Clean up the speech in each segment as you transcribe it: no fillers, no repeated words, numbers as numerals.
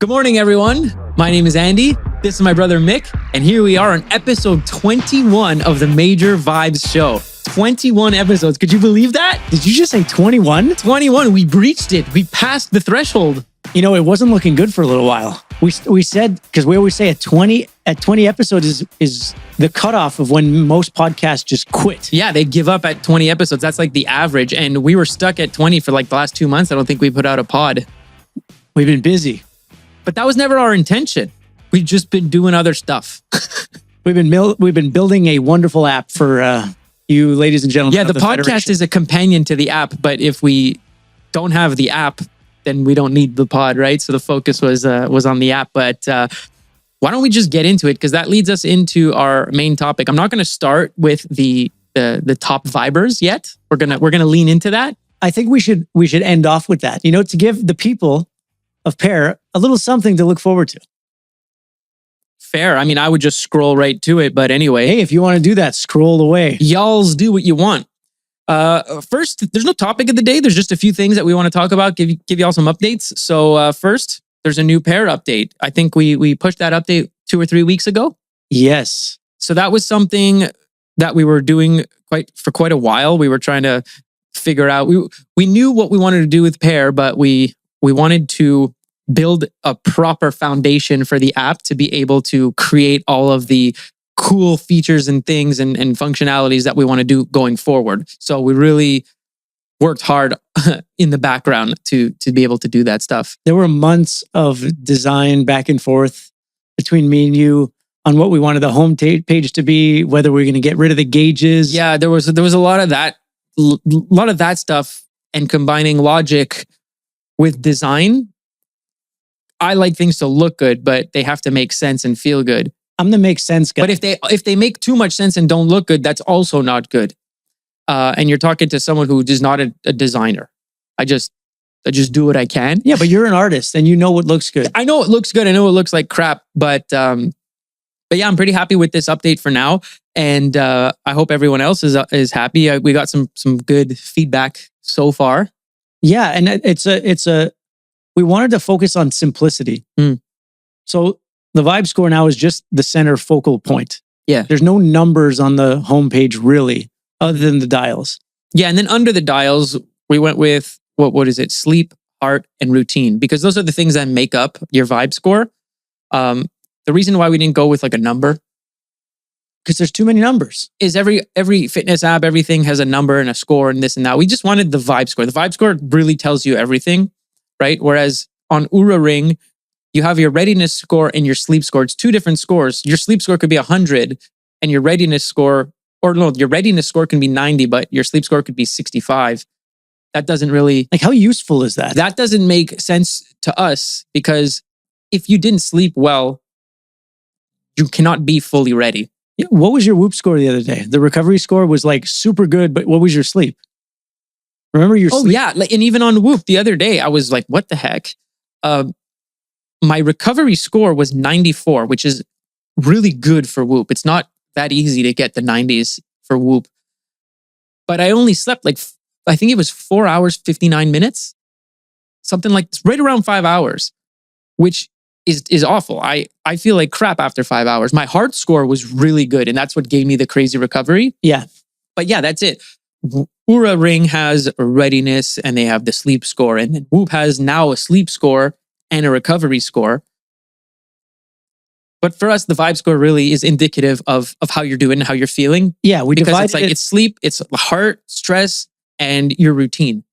Good morning, everyone. My name is Andy. This is my brother Mick, and here we are on episode 21 of the Major Vibes Show. 21 episodes. Could you believe that? Did you just say 21? 21. We breached it. We passed the threshold. You know, it wasn't looking good for a little while. We said, because we always say at 20 episodes is the cutoff of when most podcasts just quit. Yeah, they give up at 20 episodes. That's like the average. And we were stuck at 20 for like the last 2 months. I don't think we put out a pod. We've been busy. But that was never our intention. We've just been doing other stuff. We've been building a wonderful app for you, ladies and gentlemen. Yeah, the podcast Federation is a companion to the app, but if we don't have the app, then we don't need the pod, right? So the focus was on the app. But why don't we just get into it? Because that leads us into our main topic. I'm not going to start with the top vibers yet. We're gonna lean into that. I think we should end off with that. You know, to give the people of Pear a little something to look forward to. Fair. I mean, I would just scroll right to it. But anyway. Hey, if you want to do that, scroll away. Y'all's do what you want. First, there's no topic of the day. There's just a few things that we want to talk about, give y'all some updates. So first, there's a new Pear update. I think we pushed that update 2 or 3 weeks ago. Yes. So that was something that we were doing for quite a while. We were trying to figure out, we knew what we wanted to do with Pear, but we wanted to build a proper foundation for the app to be able to create all of the cool features and things and functionalities that we want to do going forward. So we really worked hard in the background to be able to do that stuff. There were months of design back and forth between me and you on what we wanted the home page to be, whether we're going to get rid of the gauges. Yeah, there was a lot of that stuff, and combining logic with design. I like things to look good, but they have to make sense and feel good. I'm the make sense guy. But if they make too much sense and don't look good, that's also not good. And you're talking to someone who is not a designer. I just do what I can. Yeah, but you're an artist and you know what looks good. I know it looks good. I know it looks like crap, but yeah, I'm pretty happy with this update for now, and I hope everyone else is happy. We got some good feedback so far. Yeah, and we wanted to focus on simplicity. So the vibe score now is just the center focal point. Yeah. There's no numbers on the homepage really, other than the dials. Yeah, and then under the dials, we went with, what is it? Sleep, heart, and routine. Because those are the things that make up your vibe score. The reason why we didn't go with like a number, because there's too many numbers, is every fitness app, everything has a number and a score and this and that. We just wanted the vibe score. The vibe score really tells you everything, right? Whereas on Oura Ring, you have your readiness score and your sleep score. It's two different scores. Your sleep score could be 100 and your readiness score, your readiness score can be 90, but your sleep score could be 65. That doesn't really... Like, how useful is that? That doesn't make sense to us, because if you didn't sleep well, you cannot be fully ready. Yeah, what was your Whoop score the other day? The recovery score was like super good, but what was your sleep? Remember your sleep? Oh yeah, and even on Whoop the other day, I was like, what the heck? My recovery score was 94, which is really good for Whoop. It's not that easy to get the 90s for Whoop. But I only slept I think it was 4 hours, 59 minutes. Something like right around 5 hours, which is awful. I feel like crap after 5 hours. My heart score was really good, and that's what gave me the crazy recovery. Yeah. But yeah, that's it. Oura Ring has readiness and they have the sleep score, and then Whoop has now a sleep score and a recovery score. But for us, the vibe score really is indicative of how you're doing and how you're feeling. Yeah, because it's sleep, it's heart, stress, and your routine.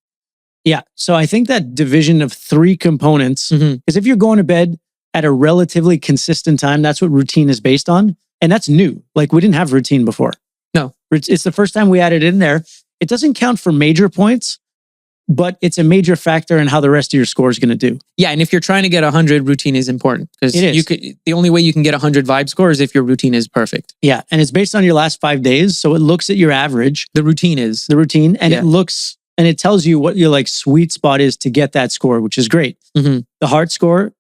Yeah. So I think that division of 3 components, because if you're going to bed at a relatively consistent time, that's what routine is based on. And that's new. Like, we didn't have routine before. No. It's the first time we added it in there. It doesn't count for major points, but it's a major factor in how the rest of your score is going to do. Yeah, and if you're trying to get 100, routine is important, because the only way you can get 100 vibe score is if your routine is perfect. Yeah, and it's based on your last 5 days, so it looks at your average. The routine, and it looks and it tells you what your like sweet spot is to get that score, which is great. The heart score,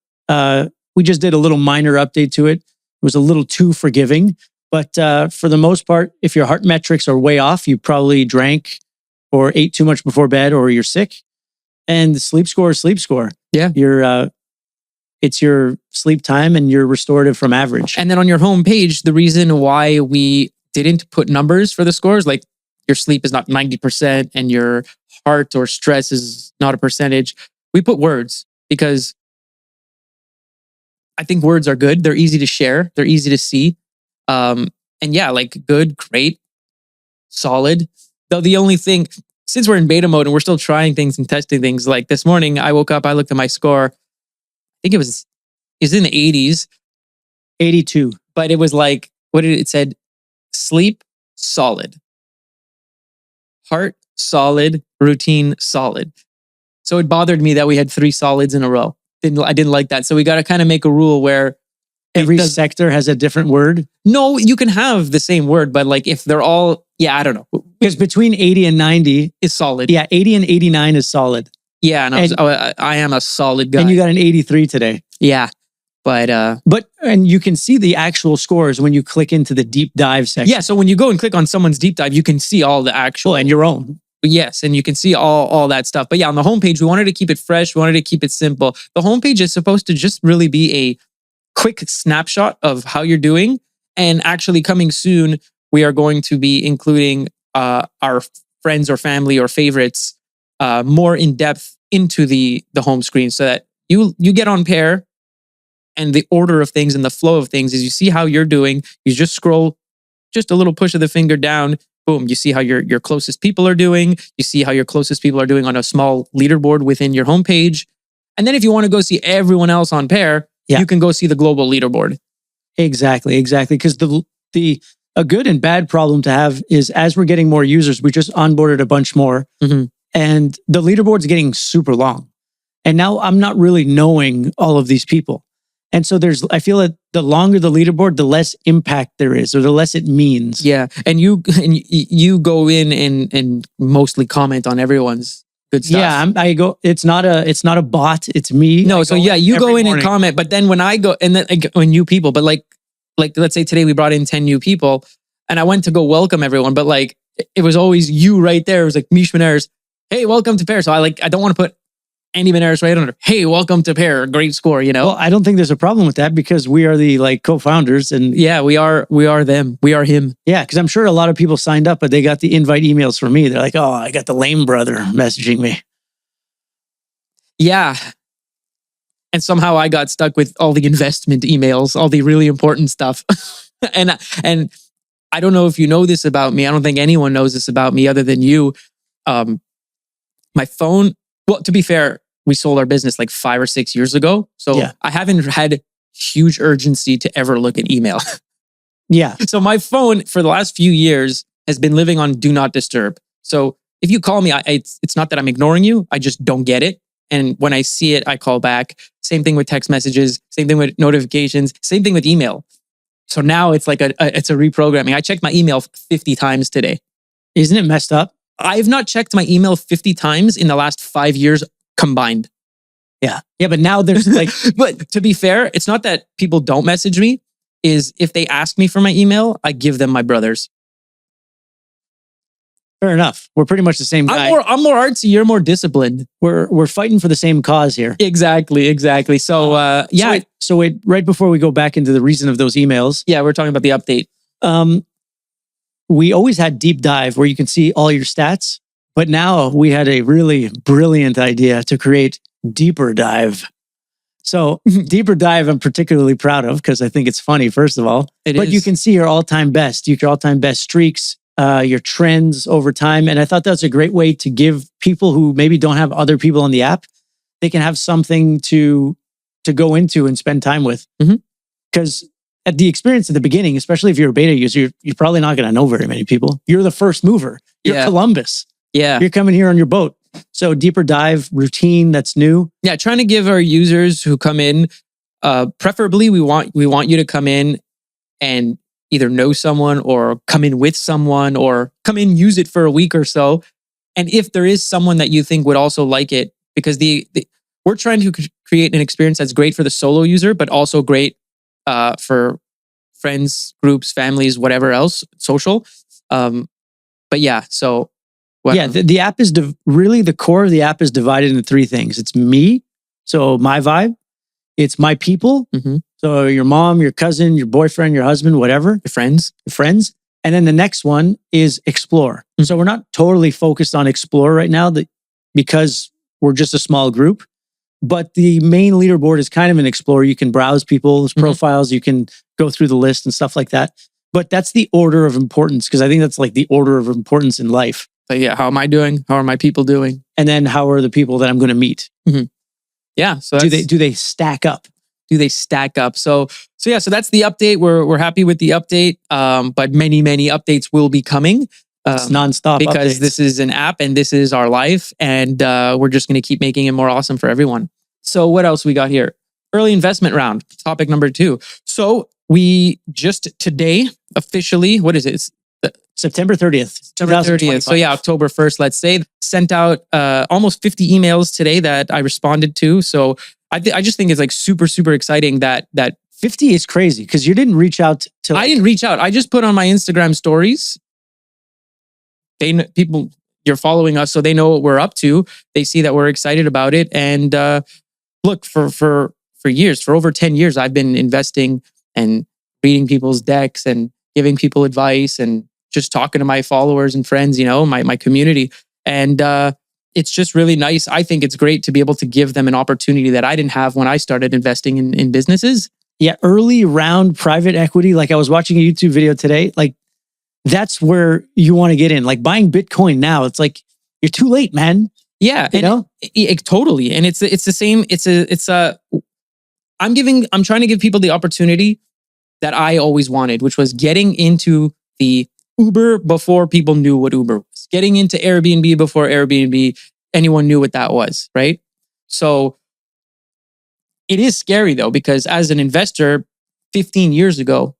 we just did a little minor update to it. It was a little too forgiving. But for the most part, if your heart metrics are way off, you probably drank or ate too much before bed, or you're sick. And the sleep score is sleep score. Yeah. Your it's your sleep time and your restorative from average. And then on your home page, the reason why we didn't put numbers for the scores, like your sleep is not 90% and your heart or stress is not a percentage, we put words because I think words are good. They're easy to share. They're easy to see. And yeah, like good, great, solid. Though the only thing, since we're in beta mode and we're still trying things and testing things, like this morning I woke up, I looked at my score. I think it was in the 80s. 82. But it was like, what did it said? Sleep, solid. Heart, solid. Routine, solid. So it bothered me that we had 3 solids in a row. I didn't like that. So we got to kind of make a rule where every sector has a different word. No, you can have the same word, but like if they're all, I don't know. Because between 80 and 90 is solid. Yeah, 80 and 89 is solid. Yeah, and I am a solid guy. And you got an 83 today. Yeah. But and you can see the actual scores when you click into the deep dive section. Yeah, so when you go and click on someone's deep dive, you can see all the actual and your own. Yes, and you can see all that stuff. But yeah, on the homepage, we wanted to keep it fresh. We wanted to keep it simple. The homepage is supposed to just really be a quick snapshot of how you're doing. And actually coming soon, we are going to be including our friends or family or favorites more in depth into the home screen so that you get on Pear and the order of things and the flow of things is you see how you're doing. You just scroll just a little push of the finger down. Boom, you see how your closest people are doing. You see how your closest people are doing on a small leaderboard within your homepage. And then if you want to go see everyone else on Pear, you can go see the global leaderboard. Exactly. Because a good and bad problem to have is as we're getting more users, we just onboarded a bunch more. Mm-hmm. And the leaderboard's getting super long. And now I'm not really knowing all of these people. And so I feel that the longer the leaderboard, the less impact there is, or the less it means. Yeah, and you go in and mostly comment on everyone's good stuff. Yeah, I go. It's not a bot. It's me. No, so yeah, you go in and comment, but then when I go and then when new people, but like let's say today we brought in 10 new people, and I went to go welcome everyone, but like it was always you right there. It was like Mich Menares, hey, welcome to Pear. So I don't want to put Andy Menares right under, hey, welcome to Pear, great score, Well, I don't think there's a problem with that because we are the co-founders and yeah, we are them. We are him. Yeah, because I'm sure a lot of people signed up, but they got the invite emails from me. They're like, oh, I got the lame brother messaging me. Yeah. And somehow I got stuck with all the investment emails, all the really important stuff. and I don't know if you know this about me. I don't think anyone knows this about me other than you. My phone, well, to be fair, we sold our business like 5 or 6 years ago. So I haven't had huge urgency to ever look at email. Yeah. So my phone for the last few years has been living on do not disturb. So if you call me, it's not that I'm ignoring you. I just don't get it. And when I see it, I call back. Same thing with text messages. Same thing with notifications. Same thing with email. So now it's like it's a reprogramming. I checked my email 50 times today. Isn't it messed up? I've not checked my email 50 times in the last 5 years combined. Yeah. Yeah, but now there's like... But to be fair, it's not that people don't message me. Is if they ask me for my email, I give them my brother's. Fair enough. We're pretty much the same guy. I'm more artsy. You're more disciplined. We're fighting for the same cause here. Exactly. So yeah. So right before we go back into the reason of those emails. Yeah, we're talking about the update. We always had deep dive where you can see all your stats, but now we had a really brilliant idea to create deeper dive. So deeper dive, I'm particularly proud of because I think it's funny, first of all. But you can see your all-time best, streaks, your trends over time. And I thought that's a great way to give people who maybe don't have other people on the app, they can have something to go into and spend time with. Because at the experience at the beginning, especially if you're a beta user, you're probably not going to know very many people. You're the first mover. You're Columbus. Yeah. You're coming here on your boat. So deeper dive, routine, that's new. Yeah, trying to give our users who come in, preferably we want you to come in and either know someone or come in with someone or come in, use it for a week or so. And if there is someone that you think would also like it, because we're trying to create an experience that's great for the solo user, but also great for friends, groups, families, whatever else, social. But yeah, so... the app is really the core of the app is divided into 3 things. It's me, so my vibe. it's my people. Mhm. So your mom, your cousin, your boyfriend, your husband, whatever, Your friends. your friends. And then the next one is explore. Mhm. So we're not totally focused on explore right now because we're just a small group. But the main leaderboard is kind of an explore. You can browse people's profiles. You can go through the list and stuff like that. But that's the order of importance, because I think that's like the order of importance in life. But yeah, how am I doing? How are my people doing? And then how are the people that I'm going to meet? Yeah. So Do they stack up? do they stack up? So that's the update. We're happy with the update. But many updates will be coming. It's nonstop because updates. this is an app and this is our life, and we're just going to keep making it more awesome for everyone. So what else we got here? Early investment round, topic number 2. So we just today officially, what is it? It's September 30th. September 30th. So yeah, October 1st, let's say, sent out almost 50 emails today that I responded to. So I just think it's like super exciting that 50 is crazy, because you didn't reach out to. I didn't reach out. I just put on my Instagram stories. People, you're following us, so they know what we're up to. They see that we're excited about it. And look, for years, for over 10 years, I've been investing and reading people's decks and giving people advice and just talking to my followers and friends, my community. And it's just really nice. I think it's great to be able to give them an opportunity that I didn't have when I started investing in businesses. Yeah, early round private equity. Like I was watching a YouTube video today. Like that's where you want to get in. Like buying Bitcoin now, it's like you're too late, man. Yeah, totally. And it's the same. I'm trying to give people the opportunity that I always wanted, which was getting into the Uber before people knew what Uber was, getting into Airbnb before Airbnb anyone knew what that was, right? So it is scary though, because as an investor 15 years ago,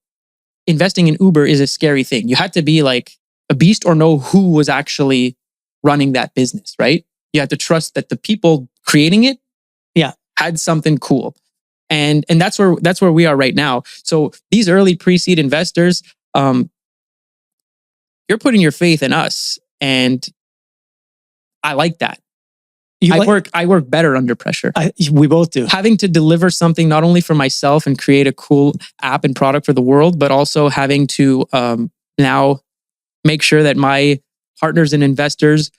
investing in Uber is a scary thing. You had to be like a beast or know who was actually running that business, right? You had to trust that the people creating it had something cool. And that's where we are right now. So these early pre-seed investors, you're putting your faith in us, and I like that. I work better under pressure. We both do. Having to deliver something not only for myself and create a cool app and product for the world, but also having to now make sure that my partners and investors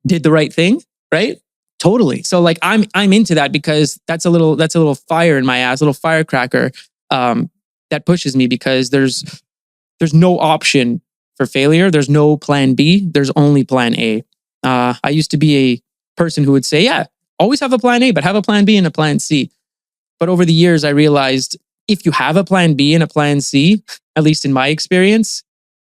did the right thing, right? Totally. So like I'm into that, because that's a little fire in my ass, a little firecracker that pushes me, because there's no option for failure. There's no plan B. There's only plan A. I used to be a person who would say, yeah, always have a plan A, but have a plan B and a plan C. But over the years, I realized if you have a plan B and a plan C, at least in my experience,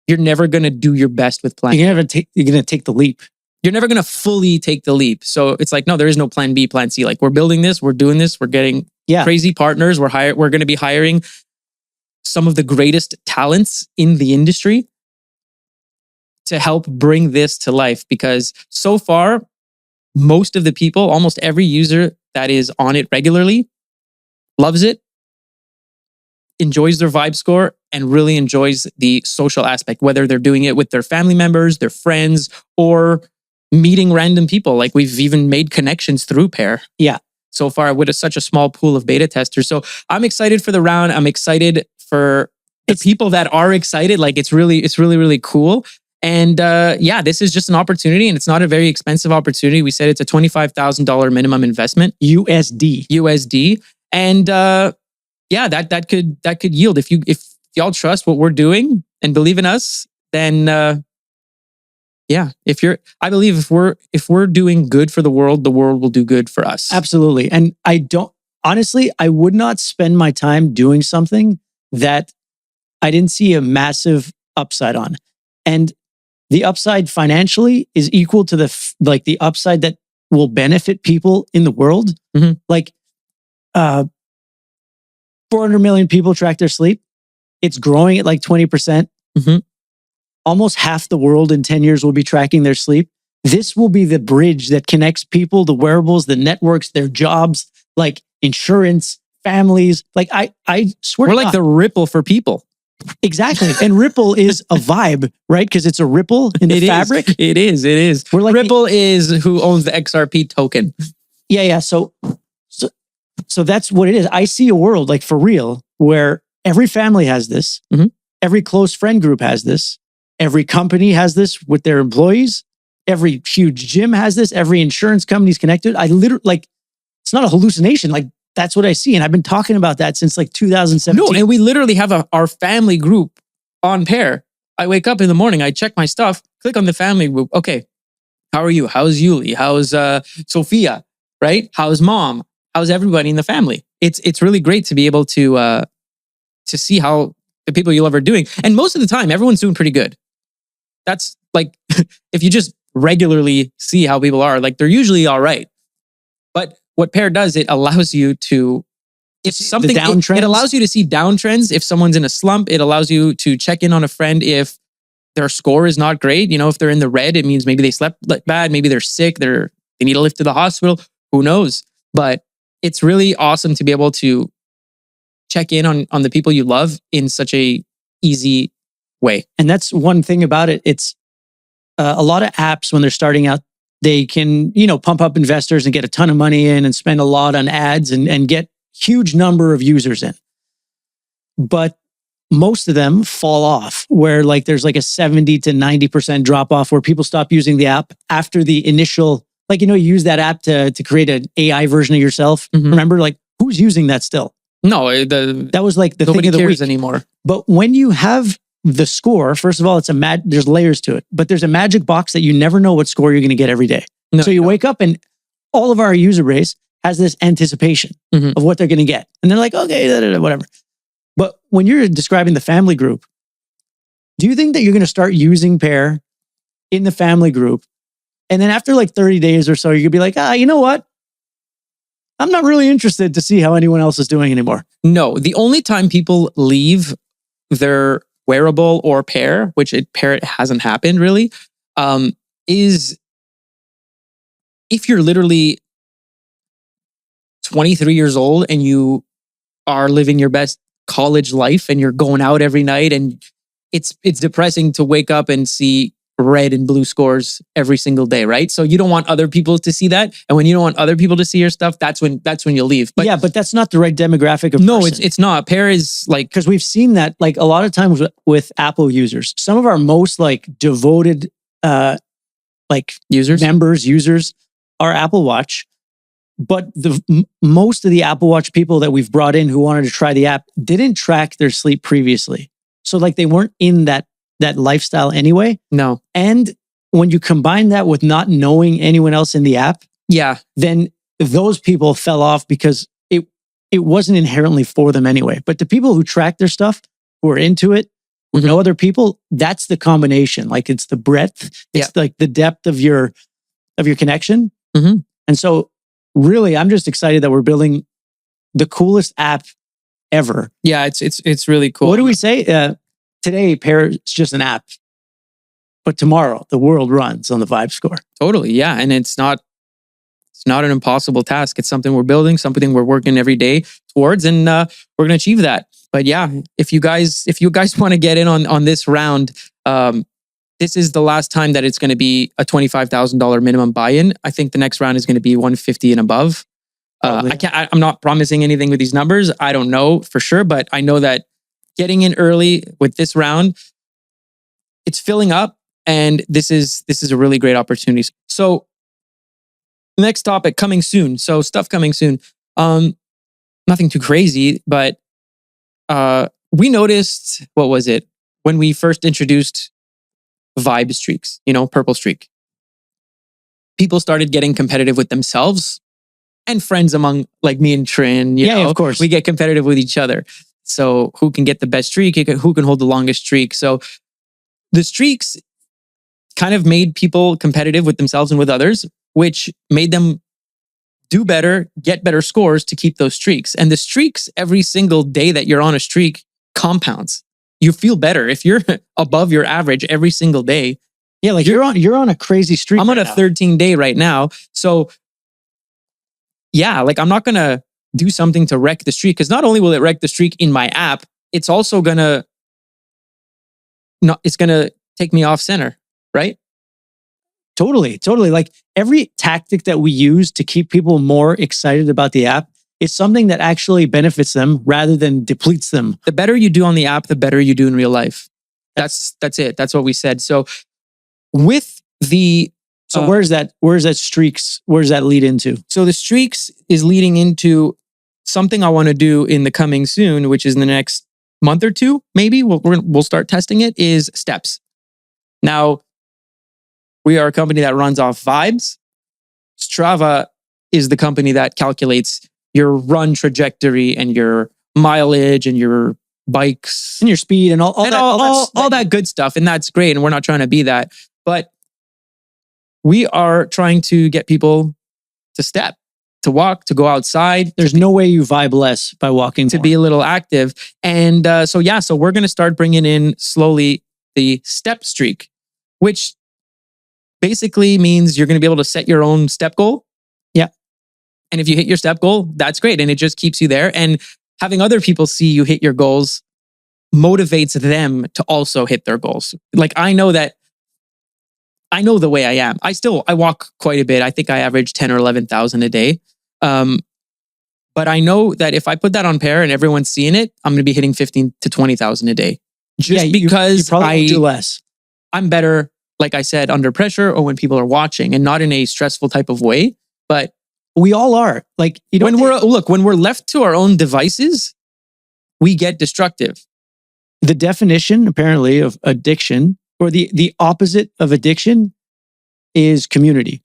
you're never going to do your best with plan A. You're going to take the leap. You're never going to fully take the leap. So it's like, no, there is no plan B, plan C. Like we're building this, we're doing this, we're getting crazy partners. We're going to be hiring some of the greatest talents in the industry to help bring this to life, because so far, most of the people, almost every user that is on it regularly, loves it, enjoys their vibe score, and really enjoys the social aspect, whether they're doing it with their family members, their friends, or meeting random people. Like we've even made connections through Pear. Yeah. So far with such a small pool of beta testers. So I'm excited for the round. I'm excited for the people that are excited. Like it's really cool. And this is just an opportunity, and it's not a very expensive opportunity. We said it's a $25,000 minimum investment. USD. And that could yield. If y'all trust what we're doing and believe in us, then I believe if we're doing good for the world will do good for us. Absolutely. And I would not spend my time doing something that I didn't see a massive upside on. And the upside financially is equal to the upside that will benefit people in the world. Mm-hmm. Like 400 million people track their sleep. It's growing at like 20%. Mm-hmm. Almost half the world in 10 years will be tracking their sleep. This will be the bridge that connects people, the wearables, the networks, their jobs, like insurance, families. Like I swear we're like the Ripple for people. Exactly. And Ripple is a vibe, right? Because it's a ripple in the fabric. It is. We're like Ripple is who owns the XRP token. Yeah. So So that's what it is. I see a world like for real where every family has this, every close friend group has this, every company has this with their employees, every huge gym has this, every insurance company's connected. I literally like, it's not a hallucination. Like that's what I see. And I've been talking about that since like 2017. No, and we literally have our family group on Pear. I wake up in the morning, I check my stuff, click on the family group. Okay, how are you? How's Yuli? How's Sophia? Right? How's mom? How's everybody in the family? It's really great to be able to see how the people you love are doing. And most of the time, everyone's doing pretty good. That's like, if you just regularly see how people are, like they're usually all right. But what Pear does, it allows you to, if something, it allows you to see downtrends. If someone's in a slump, it allows you to check in on a friend if their score is not great. You know, if they're in the red, it means maybe they slept bad, maybe they're sick, they need a lift to the hospital. Who knows? But it's really awesome to be able to check in on the people you love in such a easy way. And that's one thing about it. It's a lot of apps when they're starting out, they can, pump up investors and get a ton of money in and spend a lot on ads and get huge number of users in. But most of them fall off where like there's like a 70 to 90% drop off where people stop using the app after the initial, like, you use that app to create an AI version of yourself. Remember, like who's using that still? No, that was like the nobody thing of the cares week anymore. But when you have the score, first of all, there's layers to it, but there's a magic box that you never know what score you're going to get every day. So you wake up and all of our user base has this anticipation of what they're going to get. And they're like, okay, whatever. But when you're describing the family group, do you think that you're going to start using Pear in the family group? And then after like 30 days or so, you're going to be like, you know what? I'm not really interested to see how anyone else is doing anymore. No, the only time people leave their wearable or Pear, which Pear hasn't happened really, is if you're literally 23 years old and you are living your best college life and you're going out every night and it's depressing to wake up and see red and blue scores every single day, right? So you don't want other people to see that. And when you don't want other people to see your stuff, that's when you'll leave. But yeah, but that's not the right demographic of no, person. it's not. Pear is like, because we've seen that like a lot of times with Apple users, some of our most like devoted like users are Apple Watch. But most of the Apple Watch people that we've brought in who wanted to try the app didn't track their sleep previously. So like they weren't in that lifestyle anyway. No. And when you combine that with not knowing anyone else in the app, then those people fell off because it wasn't inherently for them anyway. But the people who track their stuff, who are into it, with no other people, that's the combination. Like it's the breadth, it's like the depth of your connection. And so really, I'm just excited that we're building the coolest app ever. Yeah, it's really cool. What do we say? Today, Pear is just an app. But tomorrow, the world runs on the Vibe score. Totally, yeah. And it's not an impossible task. It's something we're building, something we're working every day towards, and we're going to achieve that. But yeah, if you guys want to get in on this round, this is the last time that it's going to be a $25,000 minimum buy-in. I think the next round is going to be 150 and above. I'm not promising anything with these numbers. I don't know for sure, but I know that getting in early with this round, it's filling up, and this is a really great opportunity. So next topic coming soon. So stuff coming soon. Nothing too crazy, but we noticed, what was it? When we first introduced Vibe streaks, purple streak. People started getting competitive with themselves and friends among like me and Trin. Of course. We get competitive with each other. So who can get the best streak? Who can hold the longest streak? So the streaks kind of made people competitive with themselves and with others, which made them do better, get better scores to keep those streaks. And the streaks, every single day that you're on a streak, compounds. You feel better if you're above your average every single day. Yeah, like you're on a crazy streak. I'm on a 13-day right now. So yeah, like I'm not going to do something to wreck the streak, because not only will it wreck the streak in my app, it's also going to take me off center, right? Totally. Like every tactic that we use to keep people more excited about the app It's something that actually benefits them rather than depletes them. The better you do on the app, the better you do in real life. That's it. That's what we said. So with the where's that streaks? Where does that lead into? So the streaks is leading into something I want to do in the coming soon, which is in the next month or two, maybe we'll start testing it, is steps. Now, we are a company that runs off vibes. Strava is the company that calculates your run trajectory and your mileage and your bikes and your speed and all that good stuff. And that's great. And we're not trying to be that. But we are trying to get people to step, to walk, to go outside. There's no way you vibe less by walking to be a little active. And so we're going to start bringing in slowly the step streak, which basically means you're going to be able to set your own step goal. Yeah. And if you hit your step goal, that's great. And it just keeps you there. And having other people see you hit your goals motivates them to also hit their goals. Like I know the way I am. I walk quite a bit. I think I average 10 or 11,000 a day. But I know that if I put that on Pear and everyone's seeing it, I'm going to be hitting 15 to 20,000 a day. Just because you probably do less. I'm better, like I said, under pressure or when people are watching, and not in a stressful type of way. But we all are. Like when we're left to our own devices, we get destructive. The definition, apparently, of addiction, or the opposite of addiction, is community.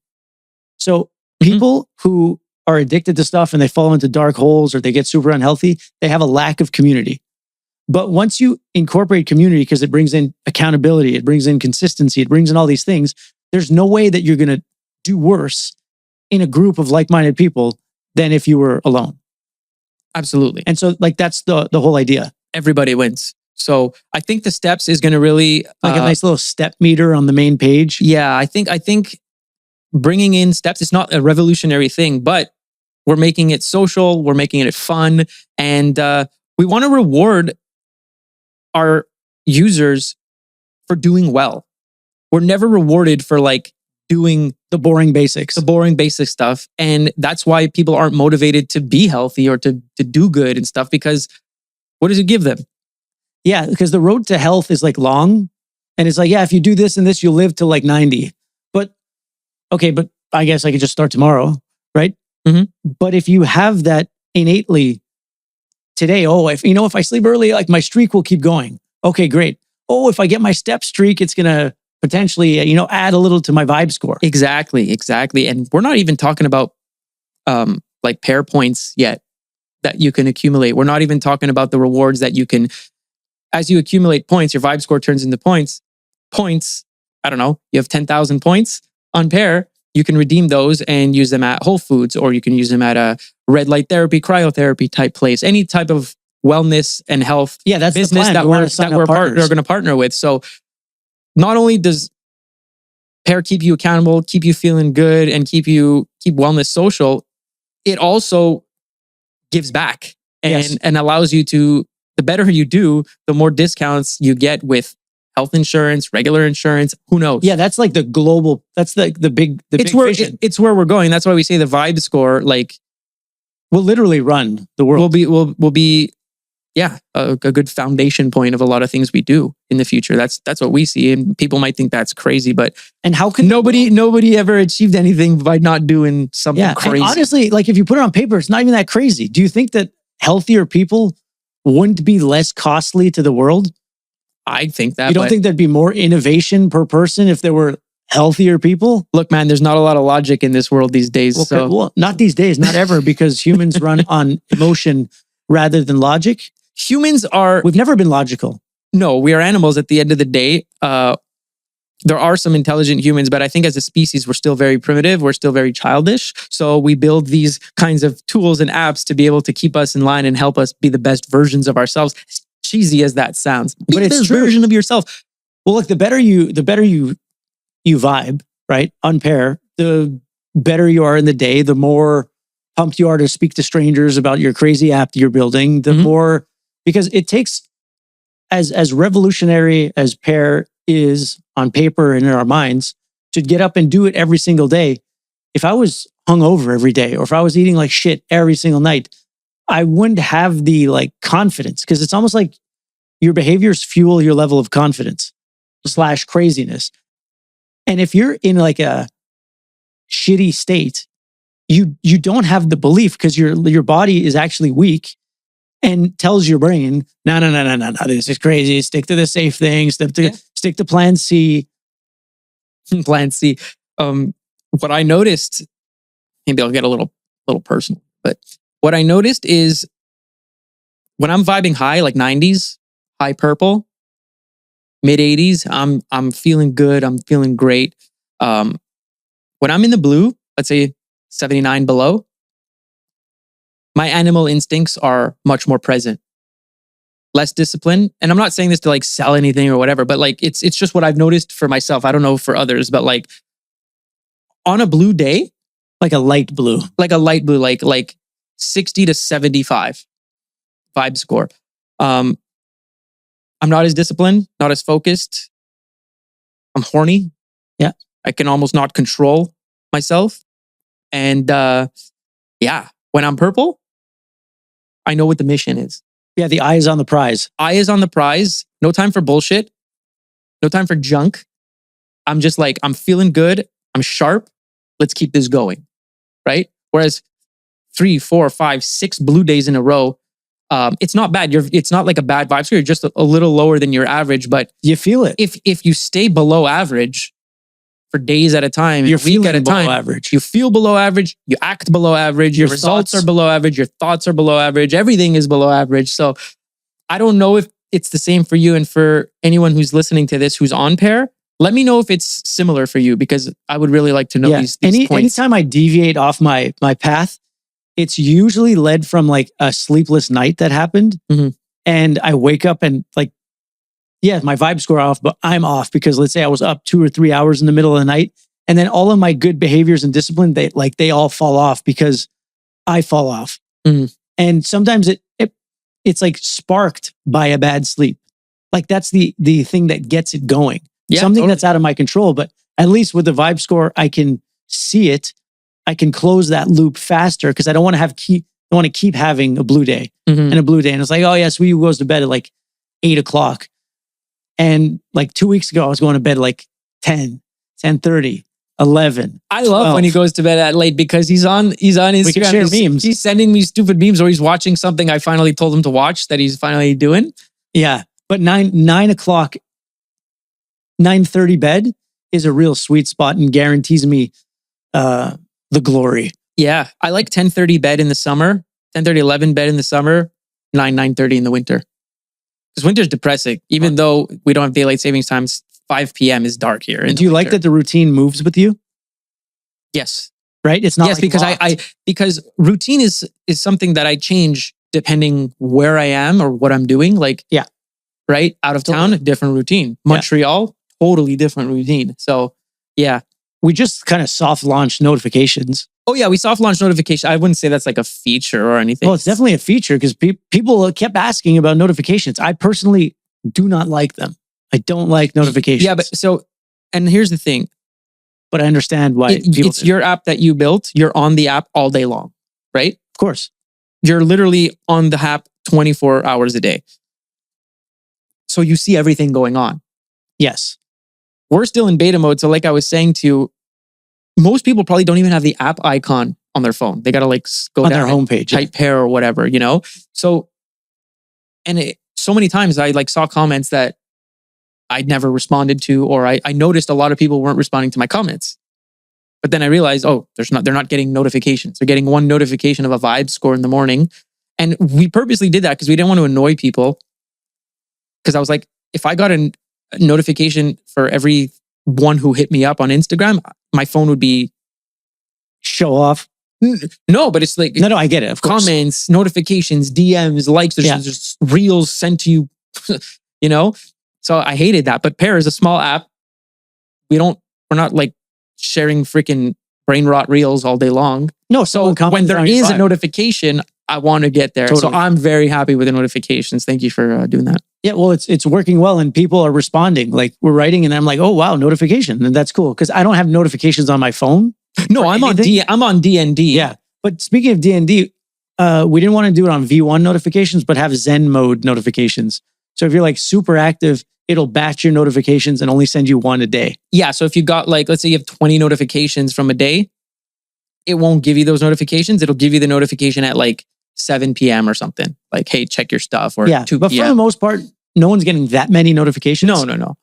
So people who are addicted to stuff and they fall into dark holes or they get super unhealthy, they have a lack of community. But once you incorporate community, because it brings in accountability, it brings in consistency, it brings in all these things, there's no way that you're going to do worse in a group of like-minded people than if you were alone. Absolutely. And so that's the whole idea. Everybody wins. So I think the steps is going to really like a nice little step meter on the main page. Yeah, I think bringing in steps, it's not a revolutionary thing, but we're making it social, we're making it fun, and we want to reward our users for doing well. We're never rewarded for doing the boring basics, stuff, and that's why people aren't motivated to be healthy or to do good and stuff, because what does it give them? Yeah, because the road to health is long, and it's if you do this and this, you'll live till 90. But I guess I could just start tomorrow, right? Mm-hmm. But if you have that innately today, if I sleep early, my streak will keep going. Okay, great. If I get my step streak, it's gonna potentially, add a little to my vibe score. Exactly. And we're not even talking about Pear points yet that you can accumulate. We're not even talking about the rewards that you can. As you accumulate points, your vibe score turns into points. I don't know, you have 10,000 points on Pear, you can redeem those and use them at Whole Foods, or you can use them at a red light therapy, cryotherapy type place, any type of wellness and health that's business that we're going to partner with. So not only does Pear keep you accountable, keep you feeling good, and keep wellness social, it also gives back and allows you to. The better you do, the more discounts you get with health insurance, regular insurance. Who knows? Yeah, that's the global. That's the big vision. It's where we're going. That's why we say the vibe score will literally run the world. Will be a good foundation point of a lot of things we do in the future. That's what we see, and people might think that's crazy, but how can nobody ever achieved anything by not doing something crazy? And honestly, if you put it on paper, it's not even that crazy. Do you think that healthier people wouldn't be less costly to the world? I think that. You don't think there'd be more innovation per person if there were healthier people? Look, man, there's not a lot of logic in this world these days. Well, not these days, not ever, because humans run on emotion rather than logic. We've never been logical. No, we are animals at the end of the day. There are some intelligent humans, but I think as a species, we're still very primitive. We're still very childish. So we build these kinds of tools and apps to be able to keep us in line and help us be the best versions of ourselves. As cheesy as that sounds, but it's true. Version of yourself. Well, look, the better you vibe, right, on Pear, the better you are in the day, the more pumped you are to speak to strangers about your crazy app that you're building, the more, because it takes, as revolutionary as Pear is on paper and in our minds, to get up and do it every single day. If I was hungover every day, or if I was eating like shit every single night, I wouldn't have the like confidence, because it's almost like your behaviors fuel your level of confidence / craziness. And if you're in like a shitty state, you don't have the belief, because your body is actually weak and tells your brain, no, this is crazy. Stick to the safe things. Stick to plan C. Plan C. What I noticed, maybe I'll get a little personal, but what I noticed is when I'm vibing high, like 90s, high purple, mid 80s, I'm feeling good. I'm feeling great. When I'm in the blue, let's say 79 below, my animal instincts are much more present. Less discipline. And I'm not saying this to like sell anything or whatever, but like it's just what I've noticed for myself. I don't know for others, but like on a blue day, Like a light blue. like 60 to 75 vibe score. I'm not as disciplined, not as focused. I'm horny. Yeah. I can almost not control myself. And when I'm purple, I know what the mission is. Yeah, the eye is on the prize. Eye is on the prize. No time for bullshit. No time for junk. I'm just like, I'm feeling good. I'm sharp. Let's keep this going. Right? Whereas 3, 4, 5, 6 blue days in a row, it's not bad. It's not like a bad vibe. So you're just a little lower than your average. But you feel it. If you stay below average for days at a time, you're week at a time, below average. You feel below average. You act below average. Your results are below average. Your thoughts are below average. Everything is below average. So I don't know if it's the same for you, and for anyone who's listening to this who's on Pear. Let me know if it's similar for you, because I would really like to know these points. Anytime I deviate off my path, it's usually led from like a sleepless night that happened. Mm-hmm. And I wake up and like, yeah, my vibe score off, but I'm off because let's say I was up 2 or 3 hours in the middle of the night. And then all of my good behaviors and discipline, they all fall off because I fall off. Mm-hmm. And sometimes it's like sparked by a bad sleep. Like that's the thing that gets it going. Yeah, something that's out of my control, but at least with the vibe score, I can see it. I can close that loop faster because I don't want to keep having a blue day and a blue day. And it's like, oh yeah, so goes to bed at like 8 o'clock. And like 2 weeks ago, I was going to bed like 10, 10:30, 11. I love 12. when he goes to bed at late, because he's on Instagram. We can share memes. He's sending me stupid memes, or he's watching something I finally told him to watch that he's finally doing. Yeah. But 9 o'clock, 9:30 bed is a real sweet spot and guarantees me the glory. Yeah. I like 10:30 bed in the summer, 10:30, 11 bed in the summer, 9:30 in the winter. Because winter's depressing. Even though we don't have daylight savings times, 5 p.m. is dark here. Do you like that the routine moves with you? Yes. Right? It's not yes, like because because routine is something that I change depending where I am or what I'm doing. Like, yeah. Right? Out of town, different routine. Montreal, totally different routine. So, yeah. We just kind of soft launched notifications. Oh, yeah. We soft launched notification. I wouldn't say that's like a feature or anything. Well, it's definitely a feature because people kept asking about notifications. I personally do not like them. I don't like notifications. Yeah, but and here's the thing. But I understand why it's your app that you built. You're on the app all day long, right? Of course. You're literally on the app 24 hours a day. So you see everything going on. Yes. We're still in beta mode. So like I was saying to you, most people probably don't even have the app icon on their phone. They got to like go on down their homepage, type Pear or whatever, you know? So, and so many times I like saw comments that I'd never responded to, or I noticed a lot of people weren't responding to my comments. But then I realized, they're not getting notifications. They're getting one notification of a vibe score in the morning. And we purposely did that because we didn't want to annoy people. Because I was like, if I got a notification for every one who hit me up on Instagram, my phone would be show off. No, but it's like no, I get it. Of course. Comments, notifications, DMs, likes. There's just reels sent to you. You know, so I hated that. But Pear is a small app. We're not like sharing freaking brain rot reels all day long. No, so when there is a notification, I want to get there. Totally. So I'm very happy with the notifications. Thank you for doing that. Yeah, well, it's working well, and people are responding. Like we're writing, and I'm like, oh wow, notification, and that's cool because I don't have notifications on my phone. No, I'm on DND. Yeah, but speaking of DND, we didn't want to do it on V1 notifications, but have Zen mode notifications. So if you're like super active, it'll batch your notifications and only send you one a day. Yeah. So if you got like, let's say you have 20 notifications from a day, it won't give you those notifications. It'll give you the notification at like 7 p.m. or something. Like, hey, check your stuff, or 2 p.m. But for the most part, no one's getting that many notifications. No.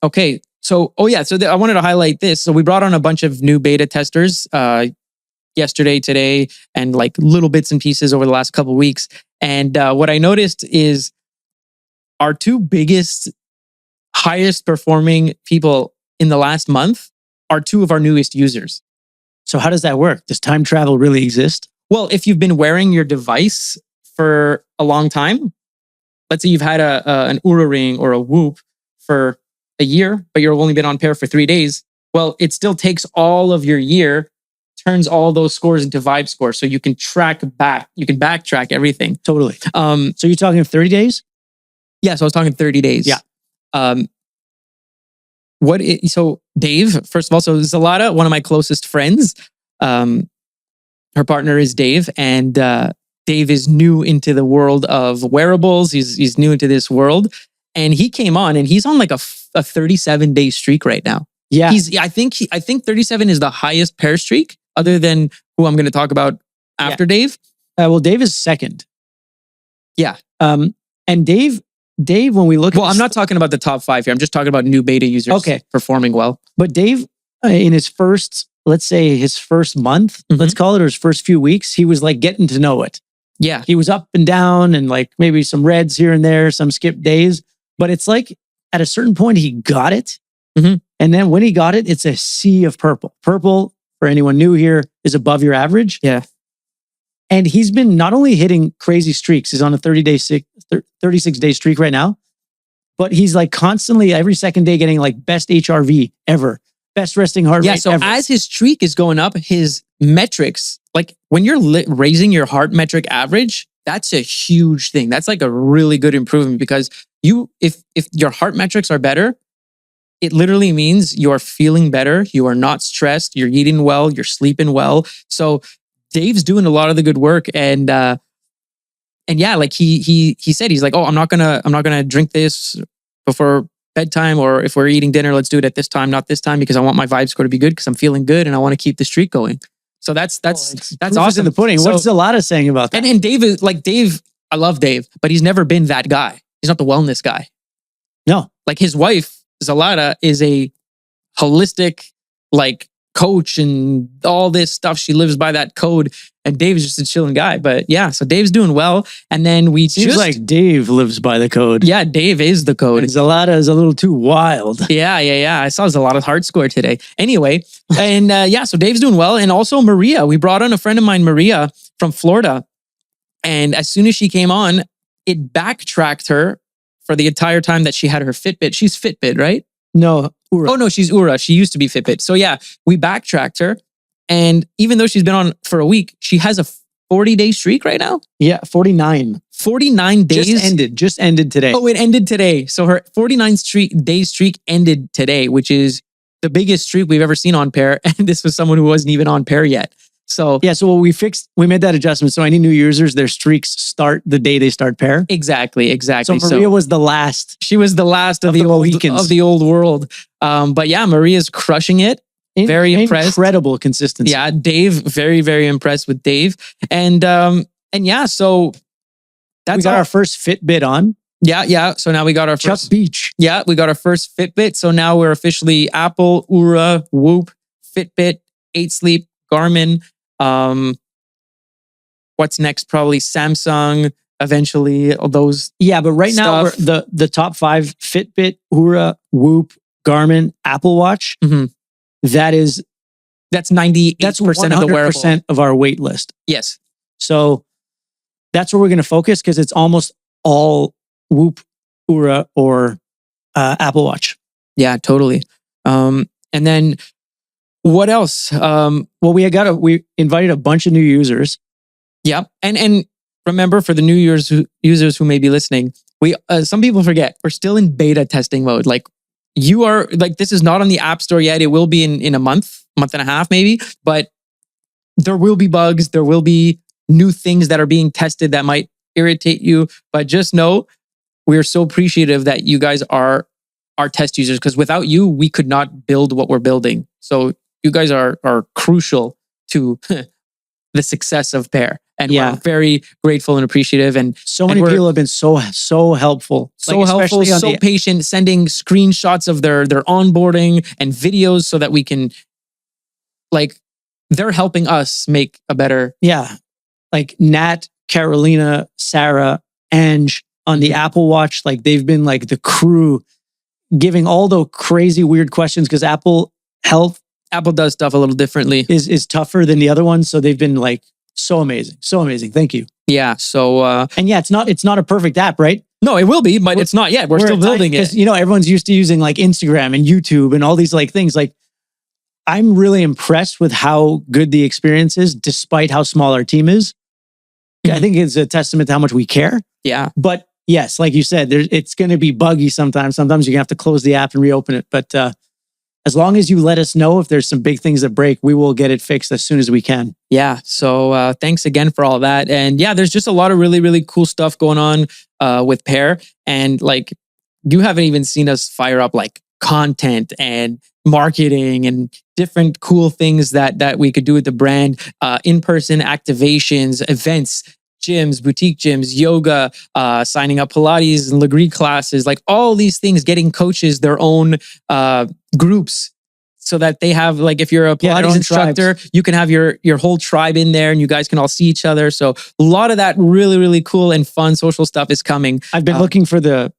Okay. So, I wanted to highlight this. So we brought on a bunch of new beta testers yesterday, today, and like little bits and pieces over the last couple of weeks. And what I noticed is our two biggest, highest performing people in the last month are two of our newest users. So how does that work? Does time travel really exist? Well, if you've been wearing your device for a long time, let's say you've had an Oura ring or a Whoop for a year, but you've only been on Pear for 3 days. Well, it still takes all of your year, turns all those scores into Vibe scores, so you can track back. You can backtrack everything. Totally. So you're talking 30 days? Yeah, so I was talking 30 days. Yeah. So Dave, first of all, so Zalata, one of my closest friends, her partner is Dave, and Dave is new into the world of wearables. He's new into this world, and he came on, and he's on like a 37-day streak right now. Yeah, I think 37 is the highest Pear streak, other than who I'm going to talk about after Dave. Well, Dave is second. Yeah. And Dave, when we look, I'm not talking about the top 5 here. I'm just talking about new beta users. Performing well. But Dave, in his first, let's say his first month, let's call it, or his first few weeks, he was like getting to know it. Yeah. He was up and down, and like maybe some reds here and there, some skipped days. But it's like at a certain point, he got it. And then when he got it, it's a sea of purple. Purple, for anyone new here, is above your average. Yeah. And he's been not only hitting crazy streaks, he's on a 36-day streak right now, but he's like constantly every second day getting like best HRV ever, best resting heart rate so ever. as his streak is going up, his metrics, like when you're raising your heart metric average, that's a huge thing. That's like a really good improvement, because if your heart metrics are better, it literally means you're feeling better. You are not stressed. You're eating well. You're sleeping well. So Dave's doing a lot of the good work, and yeah, like he said, he's like, oh, I'm not gonna drink this before bedtime, or if we're eating dinner, let's do it at this time, not this time, because I want my vibe score to be good, because I'm feeling good and I want to keep the streak going. So that's awesome. In the pudding. What's Zalata saying about that? And Dave is like, I love Dave, but he's never been that guy. He's not the wellness guy. No, like his wife Zalata is a holistic like coach and all this stuff. She lives by that code, and Dave is just a chilling guy. But yeah, so Dave's doing well. And then seems like Dave lives by the code. Yeah, Dave is the code. And Zalata is a little too wild. Yeah. I saw Zalata's heart score today. Anyway, and so Dave's doing well. And also Maria, we brought on a friend of mine, Maria from Florida. And as soon as she came on, it backtracked her for the entire time that she had her Fitbit. She's Fitbit, right? No, Oura. Oh no, she's Oura. She used to be Fitbit. So yeah, we backtracked her. And even though she's been on for a week, she has a 40-day streak right now. Yeah, 49. 49 days. Just ended today. Oh, it ended today. So her 49-day streak ended today, which is the biggest streak we've ever seen on Pear. And this was someone who wasn't even on Pear yet. So yeah, so we made that adjustment. So any new users, their streaks start the day they start Pear. Exactly. So Maria was the last. She was the last of the old world. But yeah, Maria's crushing it. Very impressed. Incredible consistency. Yeah, Dave, very, very impressed with Dave. And yeah, so that's we got our first Fitbit on. Yeah. So now we got our first Chuck Beach. Yeah, we got our first Fitbit. So now we're officially Apple, Oura, Whoop, Fitbit, 8 Sleep, Garmin. What's next? Probably Samsung. Eventually, all those. Yeah, but right now we're the top 5: Fitbit, Oura, Whoop, Garmin, Apple Watch. Mm-hmm. That's 98% of the wearable of our wait list. Yes. So that's where we're going to focus, because it's almost all Whoop, Oura, or Apple Watch. Yeah, totally. And then what else? Well, we invited a bunch of new users. Yeah, and remember, for the new users who may be listening, some people forget we're still in beta testing mode. Like, you are like, this is not on the App Store yet. It will be in a month and a half maybe, but there will be bugs. There will be new things that are being tested that might irritate you. But just know we're so appreciative that you guys are our test users, because without you, we could not build what we're building. So you guys are crucial to the success of Pear. And we're very grateful and appreciative. And so many people have been so helpful. So helpful, so patient, sending screenshots of their onboarding and videos so that we can, like, they're helping us make a better. Yeah. Like Nat, Carolina, Sarah, Ange on the Apple Watch. Like they've been like the crew giving all the crazy, weird questions, because Apple does stuff a little differently. Is tougher than the other ones. So they've been like so amazing. So amazing. Thank you. Yeah. So and yeah, it's not a perfect app, right? No, it will be, but it's not yet. We're still building it. Because everyone's used to using like Instagram and YouTube and all these like things. Like I'm really impressed with how good the experience is, despite how small our team is. I think it's a testament to how much we care. Yeah. But yes, like you said, it's going to be buggy sometimes. Sometimes you're going to have to close the app and reopen it. But as long as you let us know if there's some big things that break, we will get it fixed as soon as we can. Yeah. So thanks again for all that. And yeah, there's just a lot of really, really cool stuff going on with Pear. And like, you haven't even seen us fire up like content and marketing and different cool things that we could do with the brand, in-person activations, events, gyms, boutique gyms, yoga, signing up Pilates and Legree classes, like all these things, getting coaches their own groups so that they have, like, if you're a Pilates instructor, you can have your whole tribe in there and you guys can all see each other. So a lot of that really, really cool and fun social stuff is coming. I've been looking for the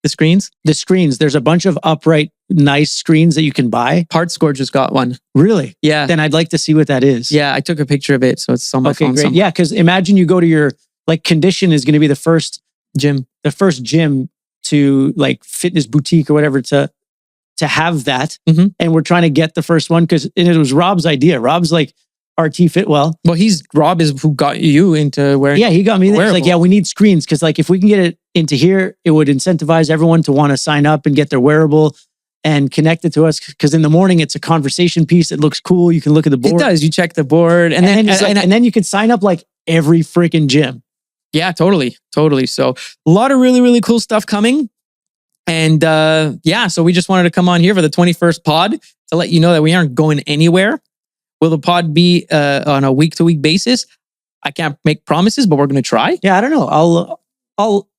screens. The screens. There's a bunch of upright, nice screens that you can buy. Part Score just got one. Really? Yeah. Then I'd like to see what that is. Yeah, I took a picture of it, so it's on my phone. Okay, great. Yeah, because imagine you go to your, like, Condition is going to be the first gym to, like, fitness boutique or whatever to have that. Mm-hmm. And we're trying to get the first one because it was Rob's idea. Rob's like, RT Fitwell. Well, Rob is who got you into wearing. Yeah, he got me there. He's like, yeah, we need screens because, like, if we can get it into here, it would incentivize everyone to want to sign up and get their wearable and connect it to us. Because in the morning, it's a conversation piece. It looks cool. You can look at the board. It does. You check the board, and then you can sign up like every freaking gym. Yeah, totally. So a lot of really, really cool stuff coming. And so we just wanted to come on here for the 21st pod to let you know that we aren't going anywhere. Will the pod be on a week-to-week basis? I can't make promises, but we're going to try. Yeah, I don't know.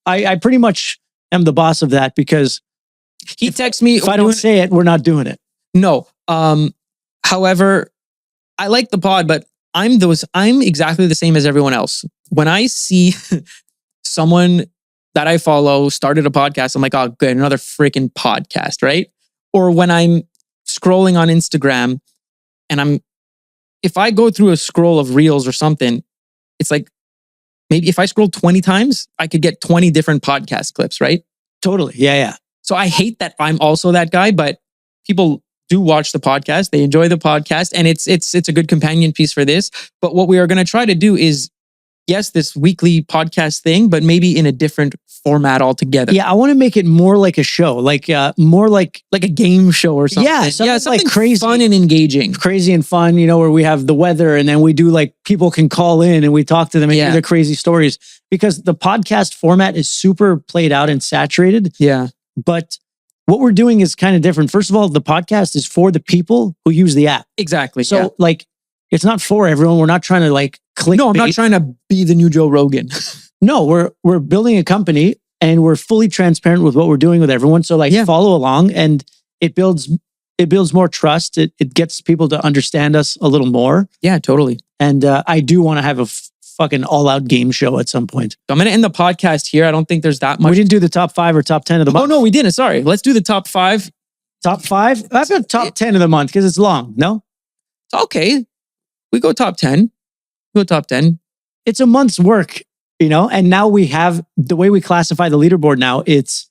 I pretty much am the boss of that because he texts me. If I don't say it, we're not doing it. No. However, I like the pod, but I'm exactly the same as everyone else. When I see someone that I follow started a podcast, I'm like, oh, good, another freaking podcast, right? Or when I'm scrolling on Instagram and if I go through a scroll of reels or something, it's like, maybe if I scroll 20 times, I could get 20 different podcast clips, right? Totally. Yeah. So I hate that I'm also that guy, but people do watch the podcast. They enjoy the podcast, and it's a good companion piece for this. But what we are going to try to do is, yes, this weekly podcast thing, but maybe in a different format altogether. Yeah, I want to make it more like a show, like more like a game show or something. Yeah, something like crazy, fun and engaging. Crazy and fun, where we have the weather and then we do, like, people can call in and we talk to them and hear their crazy stories. Because the podcast format is super played out and saturated. Yeah. But what we're doing is kind of different. First of all, the podcast is for the people who use the app. Exactly. So like, it's not for everyone. We're not trying to like click. No, I'm not trying to be the new Joe Rogan. No, we're building a company and we're fully transparent with what we're doing with everyone. So like follow along, and it builds more trust. It gets people to understand us a little more. Yeah, totally. And I do want to have a fucking all-out game show at some point. So I'm going to end the podcast here. I don't think there's that much. We didn't do the top 5 or top 10 of the month. Oh, no, we didn't. Sorry. Let's do the top 5. Top 5? I've got top 10 of the month because it's long. No? Okay. We go top 10. Go top 10. It's a month's work, and now we have the way we classify the leaderboard now. It's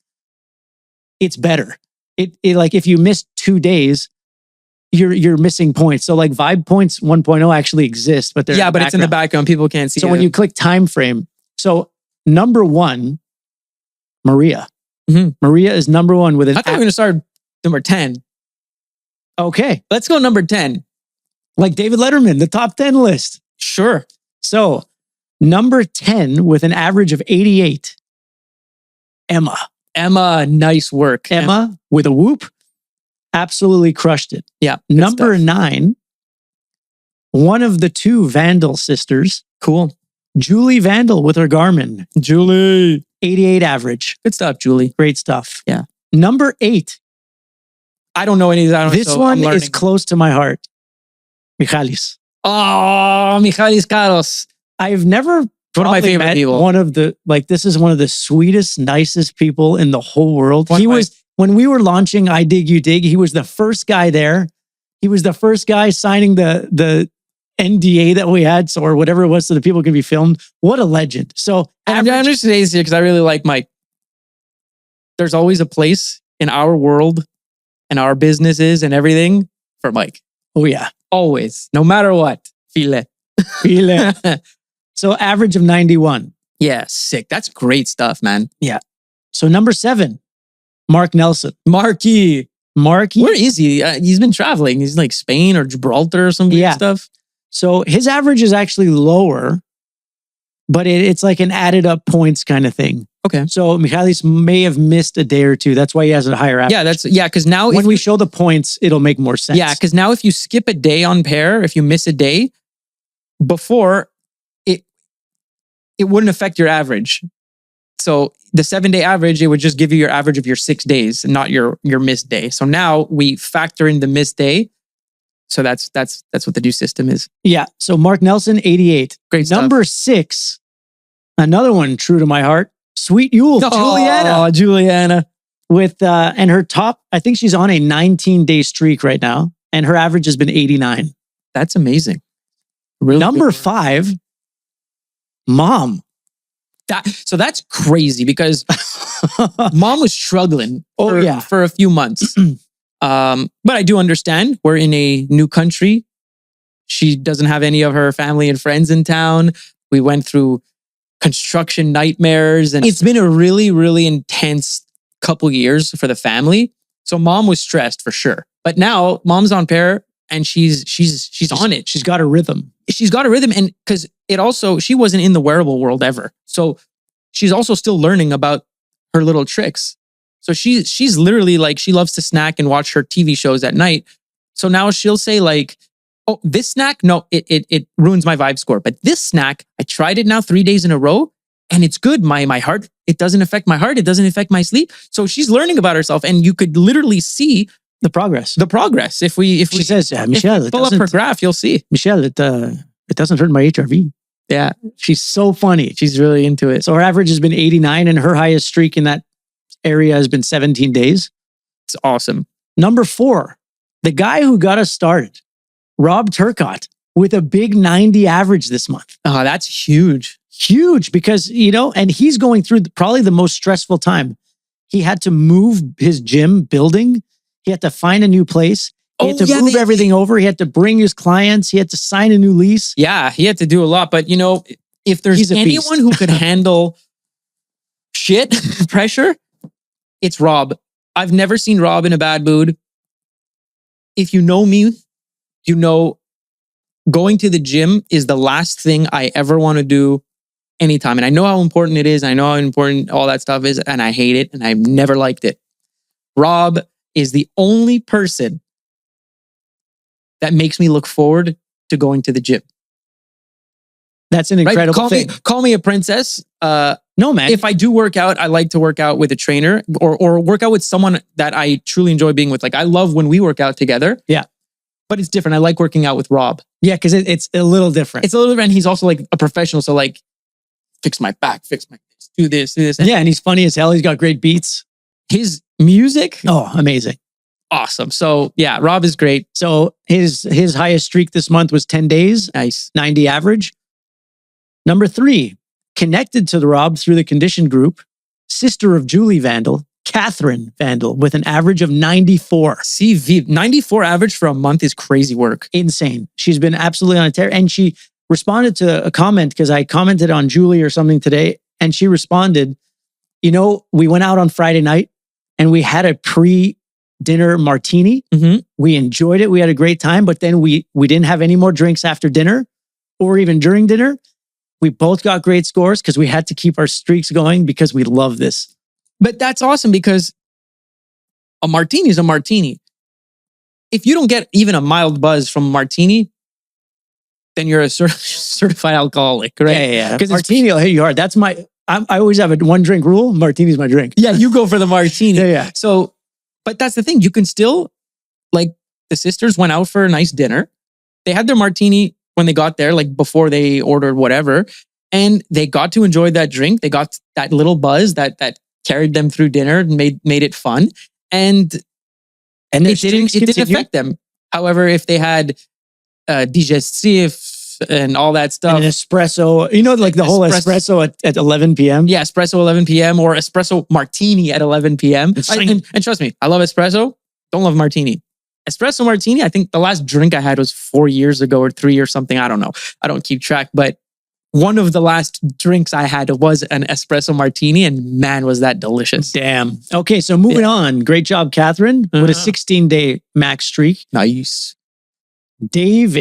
better. It like if you miss 2 days, you're missing points. So like Vibe Points 1.0 actually exist, but they're but it's in the background. People can't see it. So when you click time frame, so number 1, Maria. Mm-hmm. Maria is number 1 with an I thought we were going to start number 10. Okay. Let's go number 10. Like David Letterman, the top 10 list. Sure. So, number 10 with an average of 88, Emma. Emma, nice work. Emma with a whoop, absolutely crushed it. Yeah. Number 9, one of the 2 Vandal sisters. Cool. Julie Vandal with her Garmin. Julie. 88 average. Good stuff, Julie. Great stuff. Yeah. Number 8. I don't know any of that. This one is close to my heart. Michalis. Oh, Michalis Carlos. I've never one of my favorite people. One of the, this is one of the sweetest, nicest people in the whole world. When we were launching I Dig You Dig, he was the first guy there. He was the first guy signing the NDA that we had, or whatever it was, so that people can be filmed. What a legend. So I'm just saying this here because I really like Mike. There's always a place in our world and our businesses and everything for Mike. Oh yeah. Always. No matter what. File. So average of 91. Yeah, sick. That's great stuff, man. Yeah. So number 7, Mark Nelson. Marky. Where is he? He's been traveling. He's like Spain or Gibraltar or some stuff. So his average is actually lower, but it's like an added up points kind of thing. Okay. So Michalis may have missed a day or two. That's why he has a higher average. Yeah, because now when we show the points, it'll make more sense. Yeah, because now if you skip a day on Pear, if you miss a day, before it wouldn't affect your average. So the 7-day average, it would just give you your average of your 6 days, and not your missed day. So now we factor in the missed day. So that's what the new system is. Yeah. So Mark Nelson, 88. Great stuff. Number 6, another one true to my heart, Sweet Yule, Juliana. Oh, Juliana. With and her top, I think she's on a 19-day streak right now, and her average has been 89. That's amazing. Really Number 5, Mom. So that's crazy because Mom was struggling for a few months. But I do understand. We're in a new country. She doesn't have any of her family and friends in town. We went through construction nightmares, and it's been a really, really intense couple years for the family. So Mom was stressed for sure. But now Mom's on Pear and she's on it. She's got a rhythm. And because she wasn't in the wearable world ever. So she's also still learning about her little tricks. So she's literally like, she loves to snack and watch her TV shows at night. So now she'll say like, oh, this snack, no, it ruins my vibe score. But this snack, I tried it now 3 days in a row and it's good. My heart, it doesn't affect my heart. It doesn't affect my sleep. So she's learning about herself, and you could literally see the progress. If she says, Michelle, pull up her graph, you'll see. Michelle, it doesn't hurt my HRV. Yeah. She's so funny. She's really into it. So her average has been 89, and her highest streak in that area has been 17 days. It's awesome. Number 4, the guy who got us started, Rob Turcotte, with a big 90 average this month. Oh, that's huge. Huge because, and he's going through probably the most stressful time. He had to move his gym building. He had to find a new place. He had to move everything over. He had to bring his clients. He had to sign a new lease. Yeah, he had to do a lot. But, if there's anyone who could handle shit, pressure, it's Rob. I've never seen Rob in a bad mood. If you know me, going to the gym is the last thing I ever want to do anytime. And I know how important it is. I know how important all that stuff is. And I hate it. And I've never liked it. Rob is the only person that makes me look forward to going to the gym. That's an incredible thing. Call me a princess. No, man. If I do work out, I like to work out with a trainer or work out with someone that I truly enjoy being with. Like, I love when we work out together. Yeah. But it's different. I like working out with Rob. Yeah, because it's a little different. It's a little different. He's also like a professional. So like, fix my back, fix my this, do this. Yeah, and he's funny as hell. He's got great beats. His music. Oh, amazing. Awesome. So yeah, Rob is great. So his highest streak this month was 10 days. Nice. 90 average. Number 3, connected to the Rob through the condition group, sister of Julie Vandal, Catherine Vandal, with an average of 94. CV, 94 average for a month is crazy work. Insane. She's been absolutely on a tear. And she responded to a comment because I commented on Julie or something today. And she responded, we went out on Friday night and we had a pre-dinner martini. Mm-hmm. We enjoyed it. We had a great time. But then we didn't have any more drinks after dinner or even during dinner. We both got great scores because we had to keep our streaks going because we love this. But that's awesome because a martini is a martini. If you don't get even a mild buzz from a martini, then you're a certified alcoholic, right? Yeah. Because martini will hit you hard. That's I always have a one drink rule. Martini's my drink. Yeah, you go for the martini. Yeah. So, but that's the thing. You can still, like, the sisters went out for a nice dinner. They had their martini when they got there, like before they ordered whatever, and they got to enjoy that drink. They got that little buzz that carried them through dinner and made it fun. And it didn't affect them. However, if they had digestif and all that stuff, and an espresso, like the whole espresso at 11 p.m. Yeah, espresso 11 p.m. or espresso martini at 11 p.m. And trust me, I love espresso. Don't love martini. Espresso martini, I think the last drink I had was 4 years ago or 3 or something. I don't know. I don't keep track. But one of the last drinks I had was an espresso martini, and man, was that delicious. Damn. Okay, so moving on. Great job, Catherine, with a 16-day max streak. Nice. Dave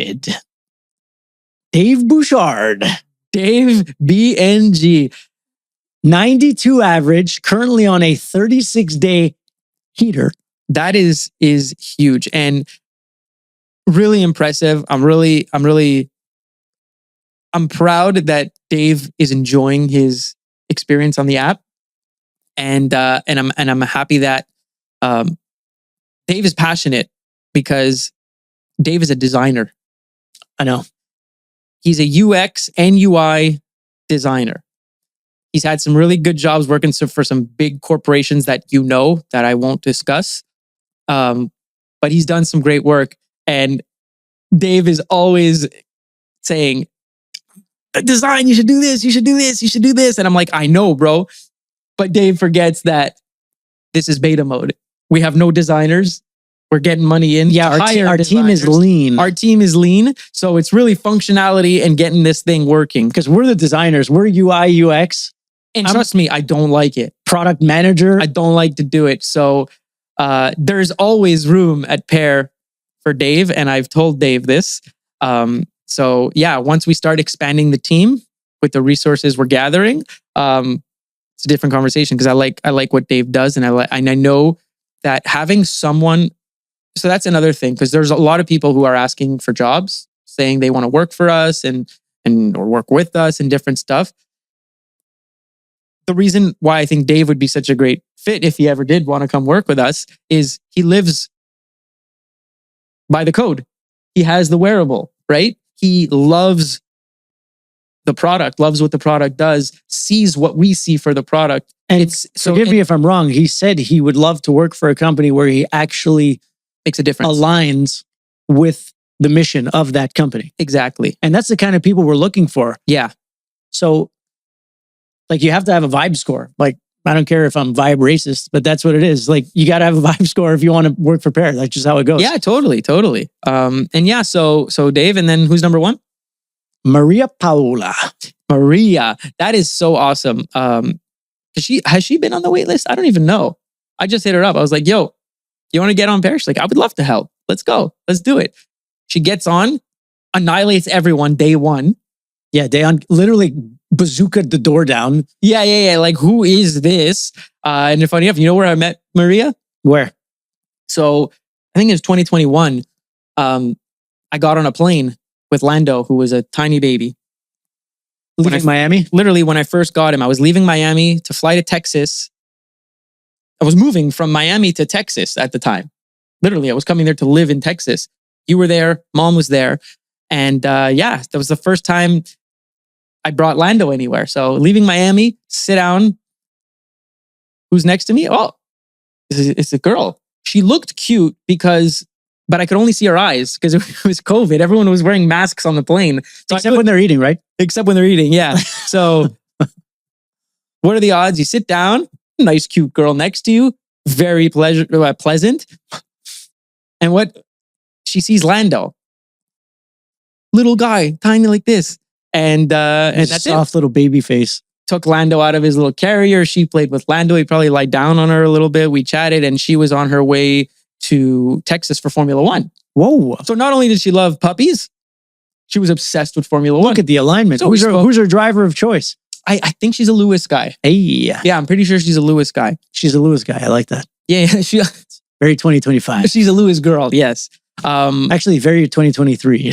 Bouchard. Dave BNG. 92 average, currently on a 36-day heater. That is huge and really impressive. I'm proud that Dave is enjoying his experience on the app, and I'm happy that Dave is passionate because Dave is a designer. I know. He's a UX and UI designer. He's had some really good jobs working for some big corporations that I won't discuss. But he's done some great work, and Dave is always saying, design, you should do this, you should do this, you should do this. And I'm like, I know, bro. But Dave forgets that this is beta mode. We have no designers. We're getting money in. Yeah, our team is lean. Our team is lean. So it's really functionality and getting this thing working. Because we're the designers. We're UI, UX. And trust me, I don't like it. Product manager. I don't like to do it. So there's always room at Pear for Dave. And I've told Dave this. So yeah, once we start expanding the team with the resources we're gathering, it's a different conversation because I like what Dave does, and I know that having someone. So that's another thing, because there's a lot of people who are asking for jobs, saying they want to work for us or work with us and different stuff. The reason why I think Dave would be such a great fit if he ever did want to come work with us is he lives by the code. He has the wearable, right? He loves the product, loves what the product does, sees what we see for the product. And forgive me if I'm wrong. He said he would love to work for a company where he actually makes a difference, aligns with the mission of that company. Exactly. And that's the kind of people we're looking for. Yeah. So, like, you have to have a vibe score. Like, I don't care if I'm vibe racist, but that's what it is. Like, you got to have a vibe score if you want to work for Pear. That's just how it goes. Yeah, totally. And yeah, so Dave, and then who's number one? Maria Paola. Maria, that is so awesome. Has she been on the wait list? I don't even know. I just hit her up. I was like, yo, you want to get on Pear? She's like, I would love to help. Let's go. Let's do it. She gets on, annihilates everyone day one. Yeah, day on, literally bazookaed the door down. Yeah. Like, who is this? And funny enough, you know where I met Maria? Where? So I think it was 2021. I got on a plane with Lando, who was a tiny baby. Leaving Miami? Literally, when I first got him, I was leaving Miami to fly to Texas. I was moving from Miami to Texas at the time. Literally, I was coming there to live in Texas. You were there. Mom was there. And yeah, that was the first time I brought Lando anywhere. So leaving Miami, sit down. Who's next to me? Oh, it's a girl. She looked cute but I could only see her eyes because it was COVID. Everyone was wearing masks on the plane. So except when they're eating, right? Except when they're eating, yeah. So what are the odds? You sit down, nice, cute girl next to you, very pleasant. And what? She sees Lando. Little guy, tiny like this. And that's soft little baby face. Took Lando out of his little carrier. She played with Lando. He probably lied down on her a little bit. We chatted, and she was on her way to Texas for Formula One. Whoa. So not only did she love puppies, She was obsessed with Formula One. Look at the alignment. So who's her driver of choice? I think she's a Lewis guy. Hey. Yeah, I'm pretty sure she's a Lewis guy. She's a Lewis guy. I like that. Yeah, Very 2025. she's a Lewis girl. Yes. Actually, very 2023.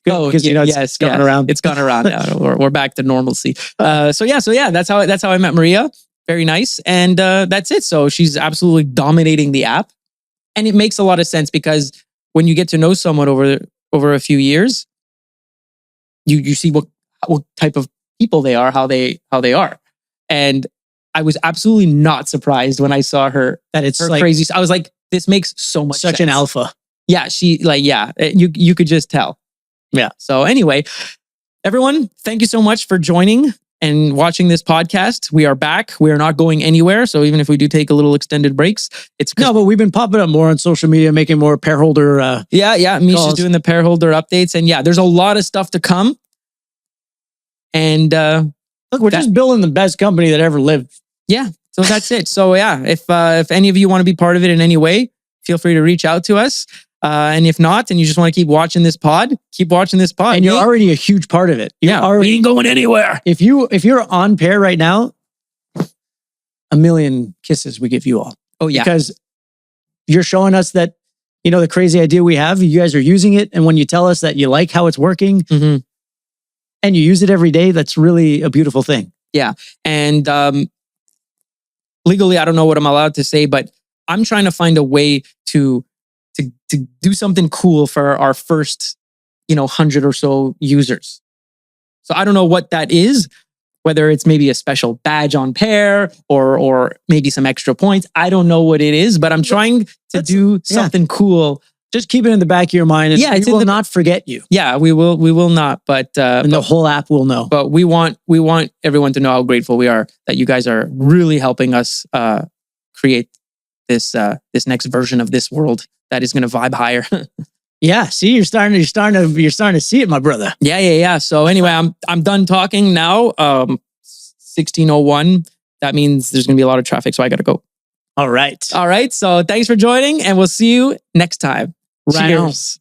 Because it's gone around. It's gone around now. We're back to normalcy. So yeah, that's how I met Maria. Very nice, and that's it. So she's absolutely dominating the app, and it makes a lot of sense because when you get to know someone over a few years, you see what type of people they are, how they are, and I was absolutely not surprised when I saw her that it's her like crazy. I was like, this makes so much such sense. an alpha. Yeah, you could just tell. Yeah. So anyway, everyone, thank you so much for joining and watching this podcast. We are back. We are not going anywhere. So even if we do take a little extended breaks, but we've been popping up more on social media, making more pair holder. Misha's doing the pair holder updates, and there's a lot of stuff to come. And look, we're just building the best company that ever lived. Yeah. So that's it. So if any of you want to be part of it in any way, feel free to reach out to us. And if not, and you just want to keep watching this pod, keep watching this pod. And you're already a huge part of it. We ain't going anywhere. If you're on Pear right now, 1,000,000 kisses we give you all. Oh yeah. Because you're showing us that, the crazy idea we have, you guys are using it. And when you tell us that you like how it's working and you use it every day, that's really a beautiful thing. Yeah. And legally, I don't know what I'm allowed to say, but I'm trying to find a way to do something cool for our first, 100 or so users. So I don't know what that is, whether it's maybe a special badge on Pear or maybe some extra points. I don't know what it is, but I'm trying to do something cool. Just keep it in the back of your mind. And we will not forget you. Yeah, we will not. But and the whole app will know. But we want everyone to know how grateful we are that you guys are really helping us create this next version of this world that is going to vibe higher. Yeah, see, you're starting to see it, my brother. Yeah. So anyway, I'm done talking now. 16:01. That means there's going to be a lot of traffic, so I got to go. All right. So thanks for joining, and we'll see you next time. Right. Cheers.